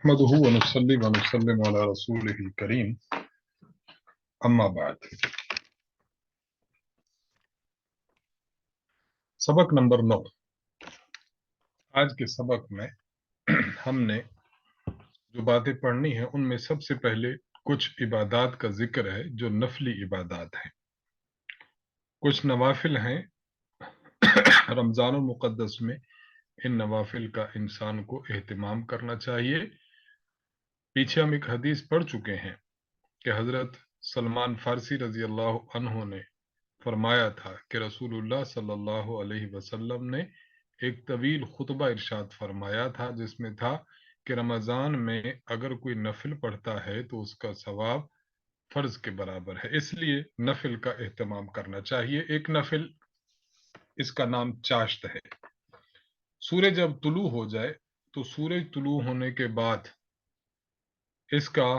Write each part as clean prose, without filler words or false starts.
نحمده ونصلي ونسلم على رسوله الكريم اما بعد سبق نمبر 9۔ آج کے سبق میں ہم نے جو باتیں پڑھنی ہیں ان میں سب سے پہلے کچھ عبادات کا ذکر ہے جو نفلی عبادات ہیں، کچھ نوافل ہیں۔ رمضان المقدس میں ان نوافل کا انسان کو اہتمام کرنا چاہیے۔ پیچھے ہم ایک حدیث پڑھ چکے ہیں کہ حضرت سلمان فارسی رضی اللہ عنہ نے فرمایا تھا کہ رسول اللہ صلی اللہ علیہ وسلم نے ایک طویل خطبہ ارشاد فرمایا تھا جس میں تھا کہ رمضان میں اگر کوئی نفل پڑھتا ہے تو اس کا ثواب فرض کے برابر ہے، اس لیے نفل کا اہتمام کرنا چاہیے۔ ایک نفل، اس کا نام چاشت ہے۔ سورج جب طلوع ہو جائے تو سورج طلوع ہونے کے بعد اس کا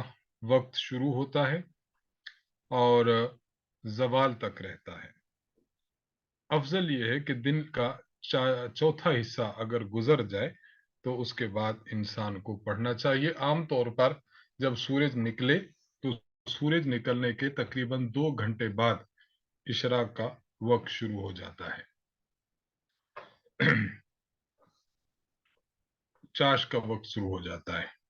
وقت شروع ہوتا ہے اور زوال تک رہتا ہے۔ افضل یہ ہے کہ دن کا چوتھا حصہ اگر گزر جائے تو اس کے بعد انسان کو پڑھنا چاہیے۔ عام طور پر جب سورج نکلے تو سورج نکلنے کے تقریباً 2 گھنٹے بعد اشراق کا وقت شروع ہو جاتا ہے، چاش کا وقت شروع ہو جاتا ہے۔